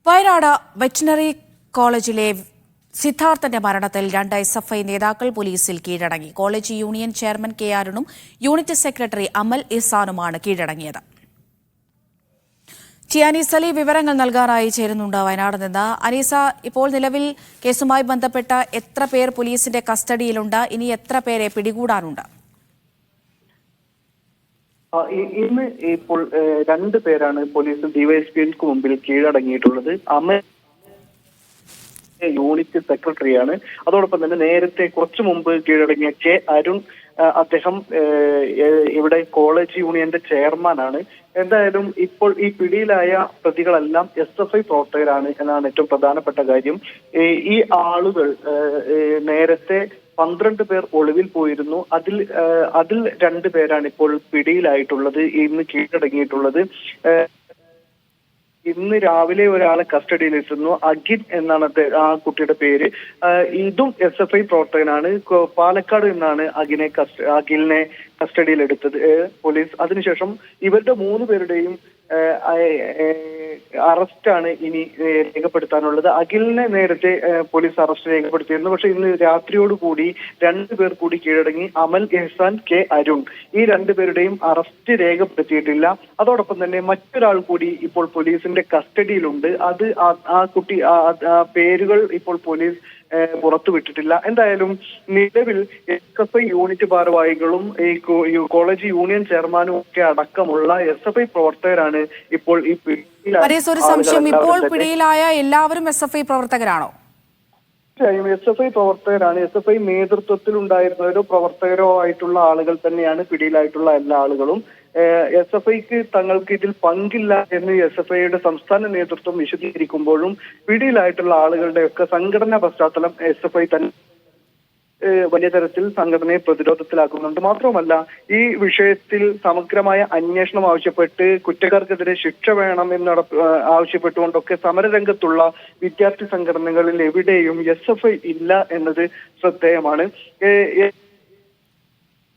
Wayanad veterinary കോളേജിലെ സിദ്ധാർത്ഥന്റെ മരണത്തിൽ 2 SFI നേതാക്കൾ പോലീസിൽ കീഴടങ്ങി. കോളേജ് യൂണിയൻ ചെയർമാൻ കെ അരുണും യൂണിറ്റ് സെക്രട്ടറി അമൽ ഇസാനുമാണ് കീഴടങ്ങിയത്. ടി അനീസ് അലി വിവരങ്ങൾ നൽകാനായി ചേരുന്നുണ്ട് വയനാട് നിന്ന്. അനീസ, ഇപ്പോൾ നിലവിൽ കേസുമായി ബന്ധപ്പെട്ട എത്ര പേർ പോലീസിന്റെ കസ്റ്റഡിയിലുണ്ട്? ഇനി എത്ര പേരെ പിടികൂടാനുണ്ട്? ഇന്ന് ഇപ്പോൾ 2 പേരാണ് പോലീസ് ഡിവൈഎസ്പിക്ക് മുമ്പിൽ കീഴടങ്ങിയിട്ടുള്ളത്. അമൽ യൂണിറ്റ് സെക്രട്ടറിയാണ്. അതോടൊപ്പം തന്നെ നേരത്തെ കുറച്ചു മുമ്പ് കീഴടങ്ങിയ കെ അരുൺ, അദ്ദേഹം ഇവിടെ കോളേജ് യൂണിയന്റെ ചെയർമാനാണ്. എന്തായാലും ഇപ്പോൾ ഈ പിടിയിലായ പ്രതികളെല്ലാം SFI പ്രവർത്തകരാണ് എന്നാണ് ഏറ്റവും പ്രധാനപ്പെട്ട കാര്യം. ഈ ആളുകൾ നേരത്തെ 12 പേർ ഒളിവിൽ പോയിരുന്നു. അതിൽ 2 പേരാണ് ഇപ്പോൾ പിടിയിലായിട്ടുള്ളത്, ഇന്ന് കീഴടങ്ങിയിട്ടുള്ളത്. ഇന്ന് രാവിലെ ഒരാളെ കസ്റ്റഡിയിലെത്തുന്നു. അഖിൻ എന്നാണ് ആ കുട്ടിയുടെ പേര്. ഇതും SFI പ്രവർത്തകനാണ്. പാലക്കാട് നിന്നാണ് അഖിലിനെ കസ്റ്റഡിയിലെടുത്തത് പോലീസ്. അതിനുശേഷം ഇവരുടെ 3 പേരുടെയും അറസ്റ്റാണ് ഇനി രേഖപ്പെടുത്താനുള്ളത്. അഖിലിനെ നേരത്തെ പോലീസ് അറസ്റ്റ് രേഖപ്പെടുത്തിയിരുന്നു. പക്ഷെ ഇന്ന് രാത്രിയോടുകൂടി 2 പേർ കൂടി കീഴടങ്ങി. അമൽ എഹ്സാൻ, കെ അരുൺ, ഈ 2 പേരുടെയും അറസ്റ്റ് രേഖപ്പെടുത്തിയിട്ടില്ല. അതോടൊപ്പം തന്നെ മറ്റൊരാൾ കൂടി ഇപ്പോൾ പോലീസിന്റെ കസ്റ്റഡിയിലുണ്ട്. അത് ആ കുട്ടി പേരുകൾ ഇപ്പോൾ പോലീസ് പുറത്തുവിട്ടിട്ടില്ല. എന്തായാലും നിലവിൽ SFI യൂണിറ്റ് ഭാരവാഹികളും ഈ കോളേജ് യൂണിയൻ ചെയർമാനും ഒക്കെ അടക്കമുള്ള SFI പ്രവർത്തകരാണ് ഇപ്പോൾ ഈ ഒരു സംശയം, ഇപ്പോൾ പിടിയിലായ എല്ലാവരും SFI പ്രവർത്തകരാണോ? SFI പ്രവർത്തകരാണ്. SFI നേതൃത്വത്തിൽ ഉണ്ടായിരുന്നവരോ പ്രവർത്തകരോ ആയിട്ടുള്ള ആളുകൾ തന്നെയാണ് പിടിയിലായിട്ടുള്ള എല്ലാ ആളുകളും. SFIക്ക് തങ്ങൾക്ക് ഇതിൽ പങ്കില്ല എന്ന് SFIയുടെ സംസ്ഥാന നേതൃത്വം വിശദീകരിക്കുമ്പോഴും പിടിയിലായിട്ടുള്ള ആളുകളുടെയൊക്കെ സംഘടനാ പശ്ചാത്തലം SFI തന്നെ വലിയ തരത്തിൽ സംഘടനയെ പ്രതിരോധത്തിലാക്കുന്നുണ്ട്. മാത്രമല്ല, ഈ വിഷയത്തിൽ സമഗ്രമായ അന്വേഷണം ആവശ്യപ്പെട്ട് കുറ്റക്കാർക്കെതിരെ ശിക്ഷ വേണമെന്ന് ആവശ്യപ്പെട്ടുകൊണ്ടൊക്കെ സമരരംഗത്തുള്ള വിദ്യാർത്ഥി സംഘടനകളിൽ എവിടെയും SFI ഇല്ല എന്നത് ശ്രദ്ധേയമാണ്.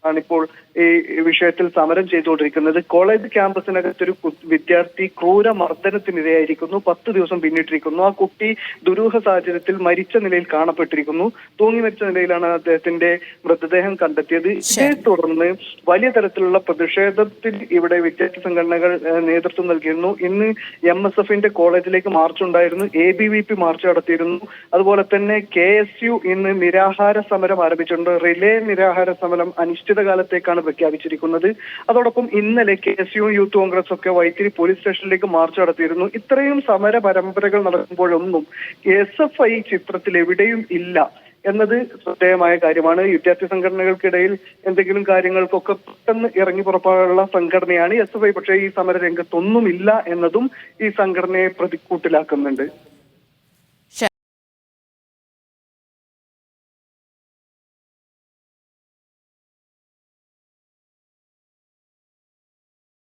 ആണിപ്പോൾ ഈ വിഷയത്തിൽ സമരം ചെയ്തുകൊണ്ടിരിക്കുന്നത്. കോളേജ് ക്യാമ്പസിനകത്തൊരു വിദ്യാർത്ഥി ക്രൂര മർദ്ദനത്തിനിരയായിരിക്കുന്നു. 10 ദിവസം പിന്നിട്ടിരിക്കുന്നു. ആ കുട്ടി ദുരൂഹ സാഹചര്യത്തിൽ മരിച്ച നിലയിൽ കാണപ്പെട്ടിരിക്കുന്നു. തൂങ്ങി മരിച്ച നിലയിലാണ് അദ്ദേഹത്തിന്റെ മൃതദേഹം കണ്ടെത്തിയത്. ഇതേ തുടർന്ന് വലിയ തരത്തിലുള്ള പ്രതിഷേധത്തിൽ ഇവിടെ വിദ്യാർത്ഥി സംഘടനകൾ നേതൃത്വം നൽകിയിരുന്നു. ഇന്ന് MSFന്റെ കോളേജിലേക്ക് മാർച്ച് ഉണ്ടായിരുന്നു. ABVP മാർച്ച് നടത്തിയിരുന്നു. അതുപോലെ തന്നെ KSU ഇന്ന് നിരാഹാര സമരം ആരംഭിച്ചിട്ടുണ്ട്. റിലേ നിരാഹാര സമരം അനിശ്ചിതകാലത്തേക്കാണ് പ്രഖ്യാപിച്ചിരിക്കുന്നത്. അതോടൊപ്പം ഇന്നലെ KSU യൂത്ത് കോൺഗ്രസ് ഒക്കെ വൈത്തിരി പോലീസ് സ്റ്റേഷനിലേക്ക് മാർച്ച് നടത്തിയിരുന്നു. ഇത്രയും സമര പരമ്പരകൾ നടക്കുമ്പോഴൊന്നും SFI ചിത്രത്തിൽ എവിടെയും ഇല്ല എന്നത് ശ്രദ്ധേയമായ കാര്യമാണ്. വിദ്യാർത്ഥി സംഘടനകൾക്കിടയിൽ എന്തെങ്കിലും കാര്യങ്ങൾക്കൊക്കെ പെട്ടെന്ന് ഇറങ്ങി പുറപ്പെടാനുള്ള സംഘടനയാണ് SFI. പക്ഷേ ഈ സമര രംഗത്തൊന്നുമില്ല എന്നതും ഈ സംഘടനയെ പ്രതിക്കൂട്ടിലാക്കുന്നുണ്ട്.